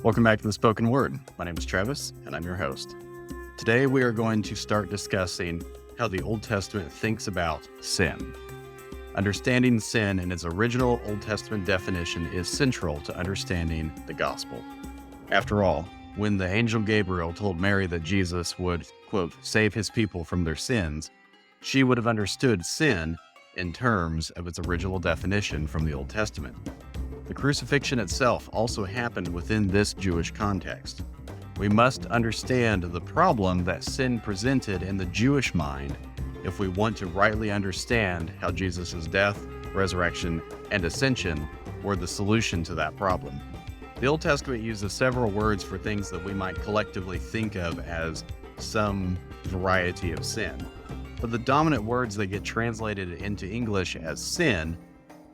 Welcome back to The Spoken Word. My name is Travis, and I'm your host. Today, we are going to start discussing how the Old Testament thinks about sin. Understanding sin in its original Old Testament definition is central to understanding the gospel. After all, when the angel Gabriel told Mary that Jesus would, quote, save his people from their sins, she would have understood sin in terms of its original definition from the Old Testament. The crucifixion itself also happened within this Jewish context. We must understand the problem that sin presented in the Jewish mind if we want to rightly understand how Jesus' death, resurrection, and ascension were the solution to that problem. The Old Testament uses several words for things that we might collectively think of as some variety of sin. But the dominant words that get translated into English as sin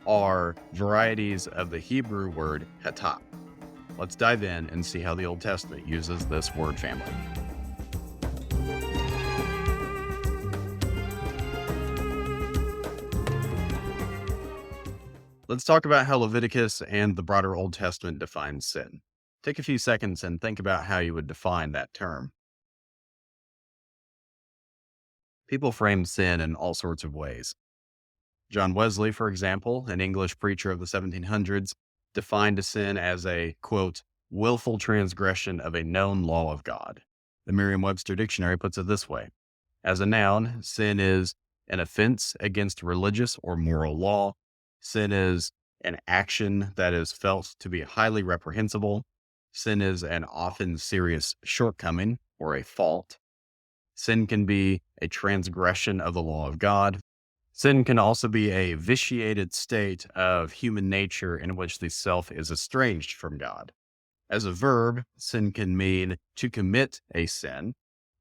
are varieties of the Hebrew word Hattat. Let's dive in and see how the Old Testament uses this word family. Let's talk about how Leviticus and the broader Old Testament define sin. Take a few seconds and think about how you would define that term. People frame sin in all sorts of ways. John Wesley, for example, an English preacher of the 1700s, defined sin as a, quote, willful transgression of a known law of God. The Merriam-Webster Dictionary puts it this way. As a noun, sin is an offense against religious or moral law. Sin is an action that is felt to be highly reprehensible. Sin is an often serious shortcoming or a fault. Sin can be a transgression of the law of God. Sin can also be a vitiated state of human nature in which the self is estranged from God. As a verb, sin can mean to commit a sin,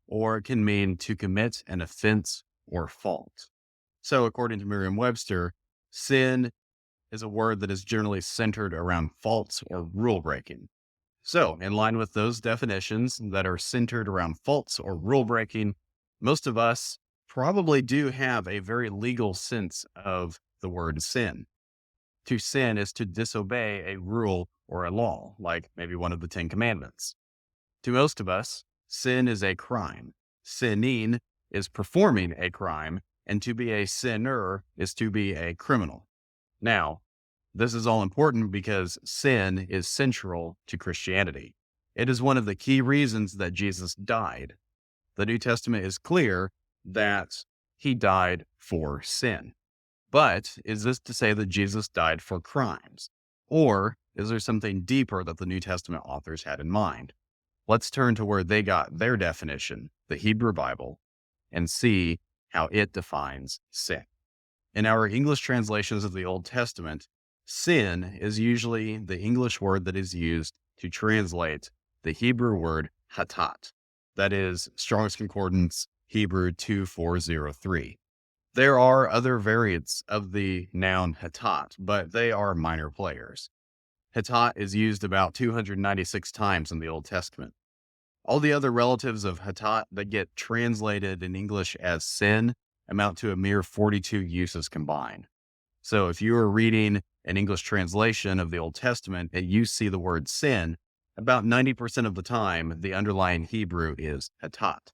or it can mean to commit an offense or fault. So, according to Merriam-Webster, sin is a word that is generally centered around faults or rule breaking. So, in line with those definitions that are centered around faults or rule breaking, most of us probably do have a very legal sense of the word sin. To sin is to disobey a rule or a law, like maybe one of the 10 Commandments. To most of us, sin is a crime. Sinning is performing a crime, and to be a sinner is to be a criminal. Now, this is all important because sin is central to Christianity. It is one of the key reasons that Jesus died. The New Testament is clear that he died for sin. But is this to say that Jesus died for crimes? Or is there something deeper that the New Testament authors had in mind? Let's turn to where they got their definition, the Hebrew Bible, and see how it defines sin. In our English translations of the Old Testament, sin is usually the English word that is used to translate the Hebrew word Hattat. That is Strong's Concordance Hebrew 2403. There are other variants of the noun Hattat, but they are minor players. Hattat is used about 296 times in the Old Testament. All the other relatives of Hattat that get translated in English as sin amount to a mere 42 uses combined. So if you are reading an English translation of the Old Testament and you see the word sin, about 90% of the time, the underlying Hebrew is Hattat.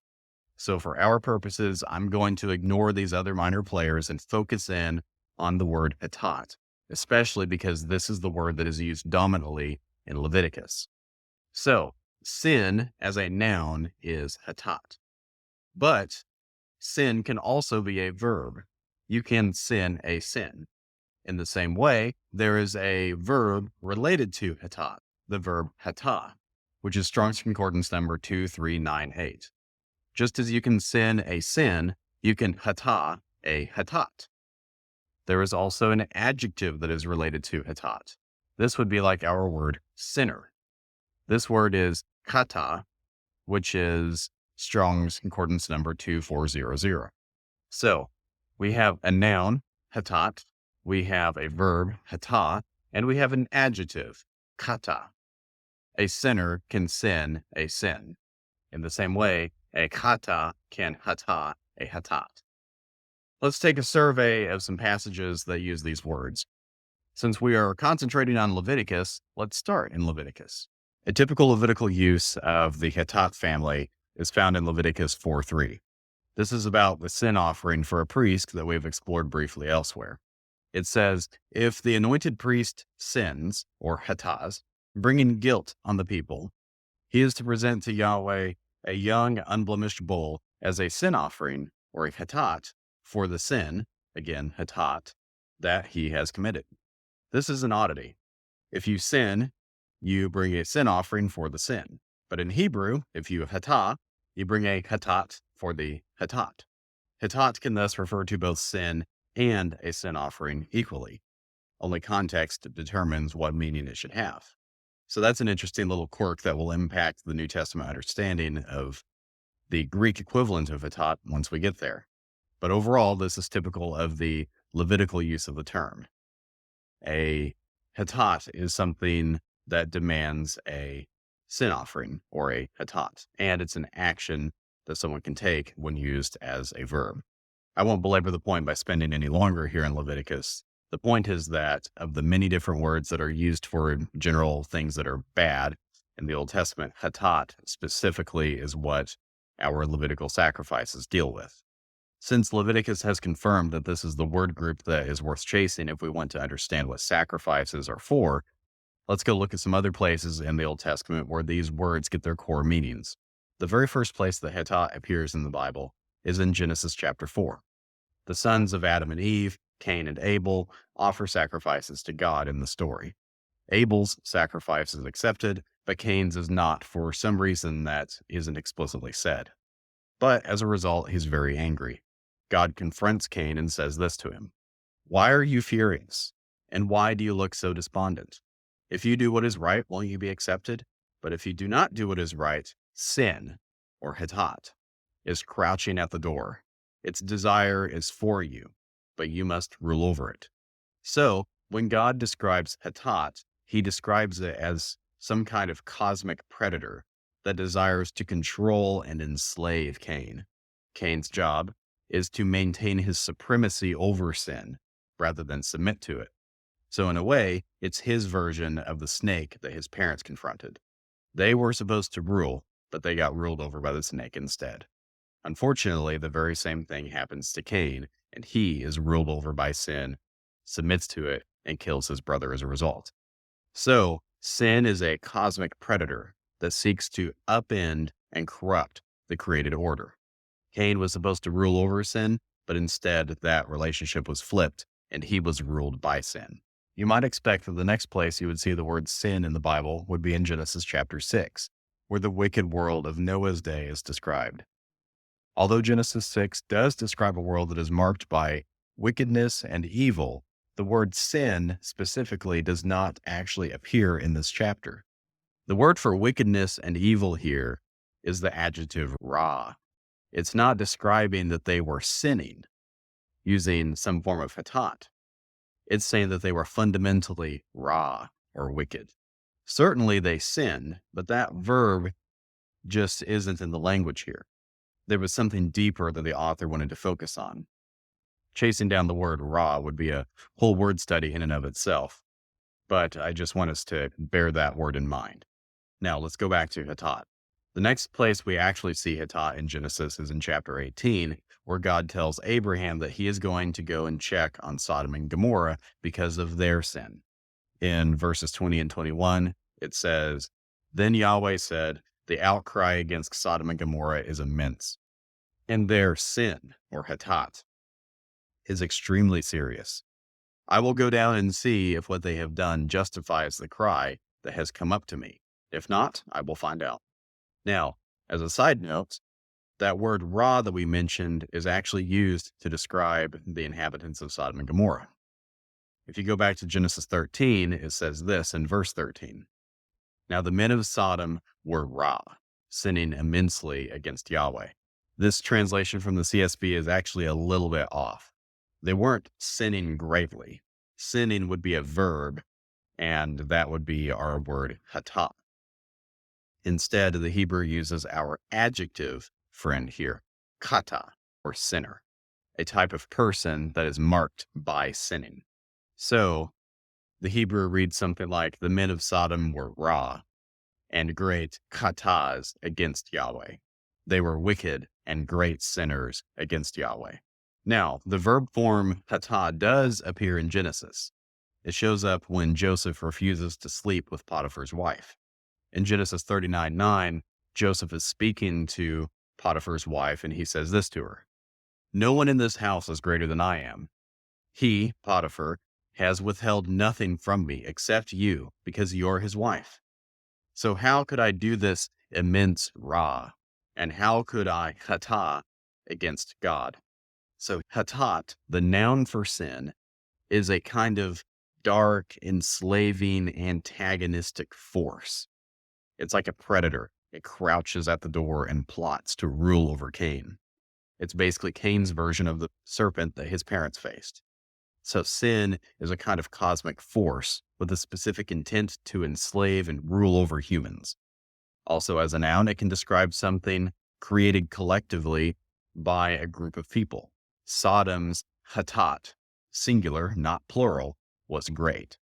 So for our purposes, I'm going to ignore these other minor players and focus in on the word Hattat, especially because this is the word that is used dominantly in Leviticus. So sin as a noun is Hattat. But sin can also be a verb. You can sin a sin. In the same way, there is a verb related to Hattat, the verb hata, which is Strong's Concordance number 2398. Just as you can sin a sin, you can hata a hatat. There is also an adjective that is related to hatat. This would be like our word sinner. This word is chatta, which is Strong's Concordance number 2400. So we have a noun, hatat, we have a verb, hata, and we have an adjective, chatta. A sinner can sin a sin. In the same way, a chatta can hata a hatat. Let's take a survey of some passages that use these words. Since we are concentrating on Leviticus, let's start in Leviticus. A typical Levitical use of the Hattat family is found in Leviticus 4:3. This is about the sin offering for a priest that we've explored briefly elsewhere. It says, if the anointed priest sins, or hatas, bringing guilt on the people, he is to present to Yahweh a young, unblemished bull as a sin offering, or a hatat, for the sin, again, hatat, that he has committed. This is an oddity. If you sin, you bring a sin offering for the sin. But in Hebrew, if you hata, you bring a hatat for the hatat. Hatat can thus refer to both sin and a sin offering equally. Only context determines what meaning it should have. So that's an interesting little quirk that will impact the New Testament understanding of the Greek equivalent of hatat once we get there. But overall, this is typical of the Levitical use of the term. A hatat is something that demands a sin offering, or a hatat, and it's an action that someone can take when used as a verb. I won't belabor the point by spending any longer here in Leviticus. The point is that of the many different words that are used for general things that are bad in the Old Testament, hatat specifically is what our Levitical sacrifices deal with. Since Leviticus has confirmed that this is the word group that is worth chasing if we want to understand what sacrifices are for, let's go look at some other places in the Old Testament where these words get their core meanings. The very first place that hatat appears in the Bible is in Genesis chapter 4. The sons of Adam and Eve, Cain and Abel, offer sacrifices to God in the story. Abel's sacrifice is accepted, but Cain's is not for some reason that isn't explicitly said. But as a result, he's very angry. God confronts Cain and says this to him: "Why are you furious? And why do you look so despondent? If you do what is right, won't you be accepted? But if you do not do what is right, sin," or hatat, "is crouching at the door. Its desire is for you, but you must rule over it." So when God describes hatat, he describes it as some kind of cosmic predator that desires to control and enslave Cain. Cain's job is to maintain his supremacy over sin rather than submit to it. So in a way, it's his version of the snake that his parents confronted. They were supposed to rule, but they got ruled over by the snake instead. Unfortunately, the very same thing happens to Cain, and he is ruled over by sin, submits to it, and kills his brother as a result. So, sin is a cosmic predator that seeks to upend and corrupt the created order. Cain was supposed to rule over sin, but instead that relationship was flipped, and he was ruled by sin. You might expect that the next place you would see the word sin in the Bible would be in Genesis chapter 6, where the wicked world of Noah's day is described. Although Genesis 6 does describe a world that is marked by wickedness and evil, the word sin specifically does not actually appear in this chapter. The word for wickedness and evil here is the adjective ra. It's not describing that they were sinning using some form of hatat. It's saying that they were fundamentally ra, or wicked. Certainly they sinned, but that verb just isn't in the language here. There was something deeper that the author wanted to focus on. Chasing down the word ra would be a whole word study in and of itself, but I just want us to bear that word in mind. Now let's go back to hatat. The next place we actually see hatat in Genesis is in chapter 18, where God tells Abraham that he is going to go and check on Sodom and Gomorrah because of their sin. In verses 20 and 21, it says, "Then Yahweh said, the outcry against Sodom and Gomorrah is immense, and their sin," or hatat, "is extremely serious. I will go down and see if what they have done justifies the cry that has come up to me. If not, I will find out." Now, as a side note, that word ra that we mentioned is actually used to describe the inhabitants of Sodom and Gomorrah. If you go back to Genesis 13, it says this in verse 13. "Now the men of Sodom were ra, sinning immensely against Yahweh." This translation from the CSB is actually a little bit off. They weren't sinning greatly. Sinning would be a verb, and that would be our word hata. Instead, the Hebrew uses our adjective friend here, chatta, or sinner, a type of person that is marked by sinning. So the Hebrew reads something like, "The men of Sodom were ra, and great chattas against Yahweh. They were wicked and great sinners against Yahweh. Now, the verb form hata does appear in Genesis. It shows up when Joseph refuses to sleep with Potiphar's wife. In Genesis 39:9, Joseph is speaking to Potiphar's wife, and he says this to her: "No one in this house is greater than I am. He, Potiphar, has withheld nothing from me except you, because you're his wife. So how could I do this immense ra? And how could I hata against God?" So hatat, the noun for sin, is a kind of dark, enslaving, antagonistic force. It's like a predator. It crouches at the door and plots to rule over Cain. It's basically Cain's version of the serpent that his parents faced. So sin is a kind of cosmic force with a specific intent to enslave and rule over humans. Also, as a noun, it can describe something created collectively by a group of people. Sodom's Hattat, singular, not plural, was great.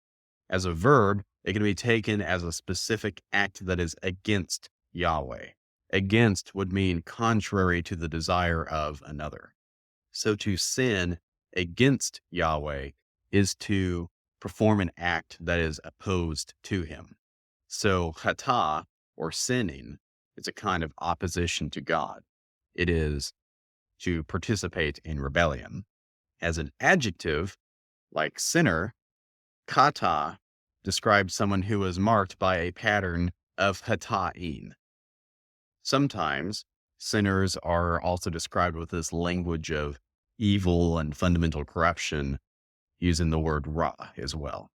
As a verb, it can be taken as a specific act that is against Yahweh. Against would mean contrary to the desire of another. So to sin against Yahweh is to perform an act that is opposed to him. So hata, or sinning, is a kind of opposition to God. It is to participate in rebellion. As an adjective, like sinner, kata describes someone who is marked by a pattern of hata'in. Sometimes sinners are also described with this language of evil and fundamental corruption, using the word ra as well.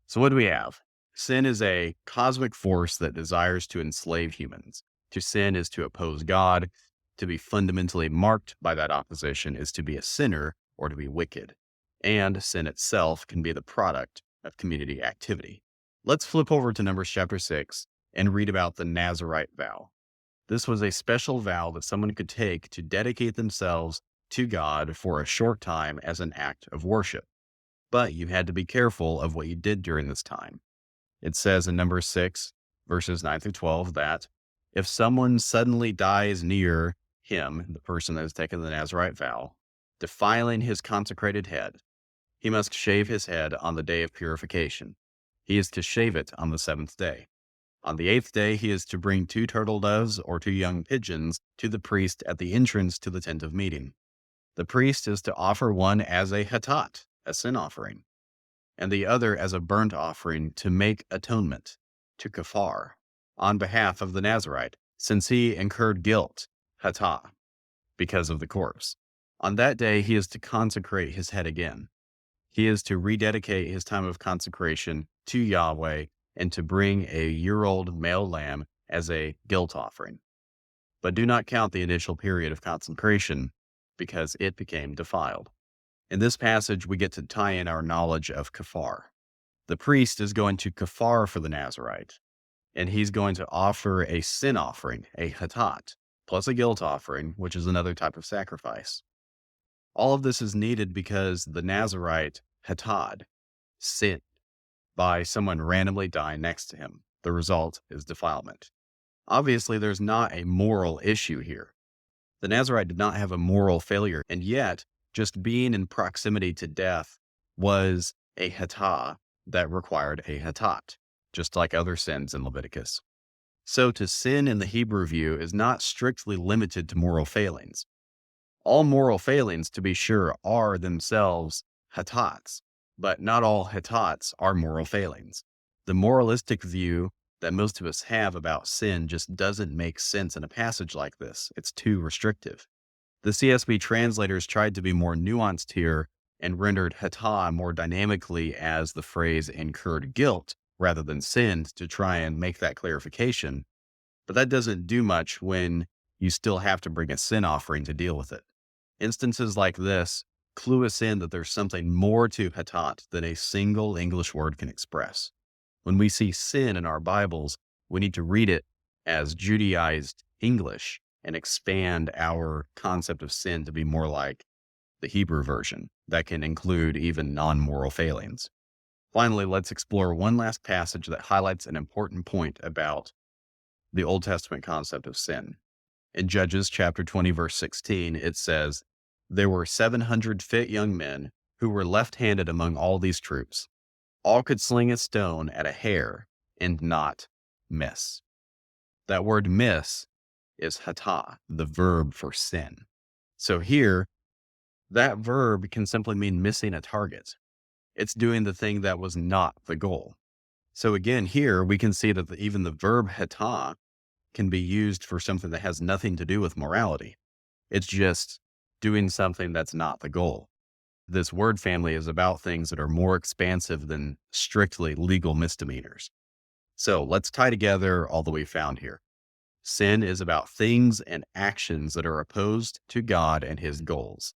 So what do we have? Sin is a cosmic force that desires to enslave humans. To sin is to oppose God. To be fundamentally marked by that opposition is to be a sinner or to be wicked. And sin itself can be the product of community activity. Let's flip over to Numbers chapter 6 and read about the Nazirite vow. This was a special vow that someone could take to dedicate themselves to God for a short time as an act of worship. But you had to be careful of what you did during this time. It says in Numbers 6, verses 9 through 12, that if someone suddenly dies near him, the person that has taken the Nazirite vow, defiling his consecrated head, he must shave his head on the day of purification. He is to shave it on the 7th day. On the 8th day, he is to bring 2 turtle doves or 2 young pigeons to the priest at the entrance to the tent of meeting. The priest is to offer one as a hattat, a sin offering, and the other as a burnt offering to make atonement, to kafar, on behalf of the Nazirite, since he incurred guilt, hata, because of the corpse. On that day, he is to consecrate his head again. He is to rededicate his time of consecration to Yahweh and to bring a year-old male lamb as a guilt offering. But do not count the initial period of consecration, because it became defiled. In this passage, we get to tie in our knowledge of kafar. The priest is going to kafar for the Nazirite, and he's going to offer a sin offering, a hattat, plus a guilt offering, which is another type of sacrifice. All of this is needed because the Nazirite, hatad, sinned by someone randomly dying next to him. The result is defilement. Obviously, there's not a moral issue here. The Nazirite did not have a moral failure, and yet just being in proximity to death was a hata that required a hatat, just like other sins in Leviticus. So to sin in the Hebrew view is not strictly limited to moral failings. All moral failings, to be sure, are themselves hatats, but not all hatats are moral failings. The moralistic view that most of us have about sin just doesn't make sense in a passage like this. It's too restrictive. The CSB translators tried to be more nuanced here and rendered hata more dynamically as the phrase incurred guilt rather than sinned to try and make that clarification. But that doesn't do much when you still have to bring a sin offering to deal with it. Instances like this clue us in that there's something more to hatat than a single English word can express. When we see sin in our Bibles, we need to read it as Judaized English and expand our concept of sin to be more like the Hebrew version that can include even non-moral failings. Finally, let's explore one last passage that highlights an important point about the Old Testament concept of sin. In Judges chapter 20, verse 16, it says, "There were 700 fit young men who were left-handed among all these troops. All could sling a stone at a hair and not miss." That word miss is hata, the verb for sin. So here, that verb can simply mean missing a target. It's doing the thing that was not the goal. So again, here we can see that even the verb hata can be used for something that has nothing to do with morality. It's just doing something that's not the goal. This word family is about things that are more expansive than strictly legal misdemeanors. So let's tie together all that we found here. Sin is about things and actions that are opposed to God and his goals.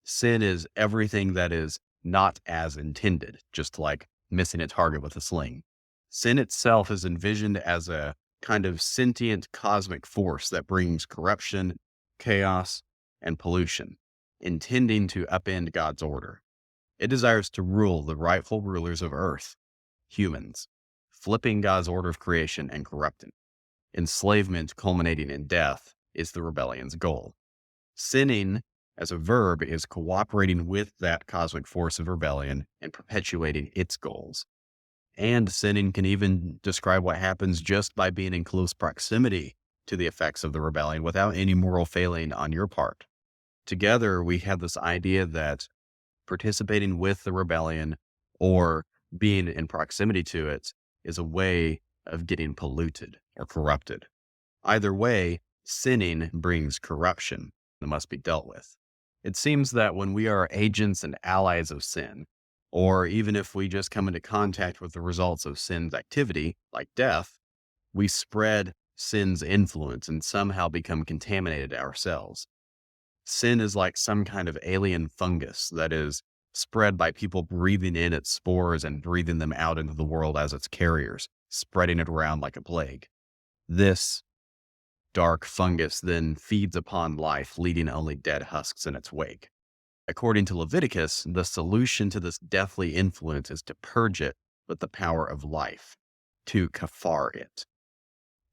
Sin is everything that is not as intended, just like missing a target with a sling. Sin itself is envisioned as a kind of sentient cosmic force that brings corruption, chaos, and pollution, intending to upend God's order. It desires to rule the rightful rulers of earth, humans, flipping God's order of creation and corrupting. Enslavement culminating in death is the rebellion's goal. Sinning as a verb is cooperating with that cosmic force of rebellion and perpetuating its goals. And sinning can even describe what happens just by being in close proximity to the effects of the rebellion without any moral failing on your part. Together, we have this idea that participating with the rebellion or being in proximity to it is a way of getting polluted or corrupted. Either way, sinning brings corruption that must be dealt with. It seems that when we are agents and allies of sin, or even if we just come into contact with the results of sin's activity, like death, we spread sin's influence and somehow become contaminated ourselves. Sin is like some kind of alien fungus that is spread by people breathing in its spores and breathing them out into the world as its carriers, spreading it around like a plague. This dark fungus then feeds upon life, leaving only dead husks in its wake. According to Leviticus, the solution to this deathly influence is to purge it with the power of life, to kafar it.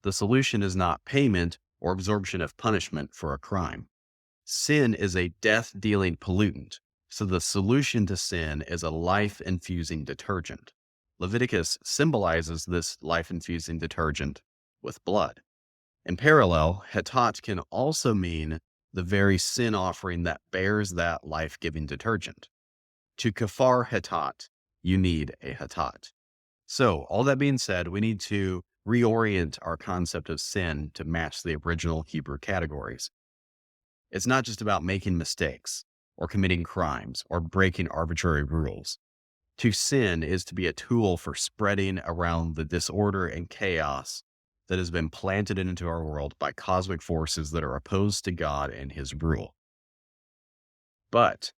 The solution is not payment or absorption of punishment for a crime. Sin is a death-dealing pollutant, so the solution to sin is a life-infusing detergent. Leviticus symbolizes this life-infusing detergent with blood. In parallel, Hattat can also mean the very sin offering that bears that life-giving detergent. To kafar Hattat, you need a Hattat. So, all that being said, we need to reorient our concept of sin to match the original Hebrew categories. It's not just about making mistakes or committing crimes or breaking arbitrary rules. To sin is to be a tool for spreading around the disorder and chaos that has been planted into our world by cosmic forces that are opposed to God and his rule. But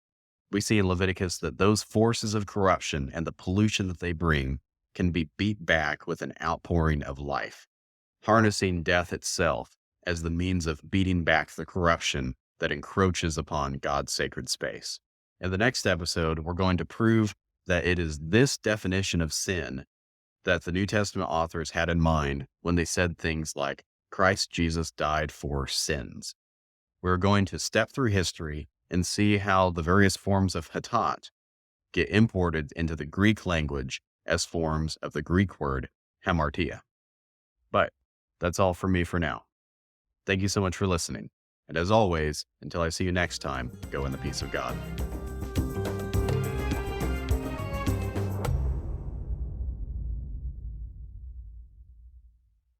we see in Leviticus that those forces of corruption and the pollution that they bring can be beat back with an outpouring of life, harnessing death itself as the means of beating back the corruption that encroaches upon God's sacred space. In the next episode, we're going to prove that it is this definition of sin that the New Testament authors had in mind when they said things like, Christ Jesus died for sins. We're going to step through history and see how the various forms of Hattat get imported into the Greek language as forms of the Greek word hamartia. But that's all for me for now. Thank you so much for listening. And as always, until I see you next time, go in the peace of God.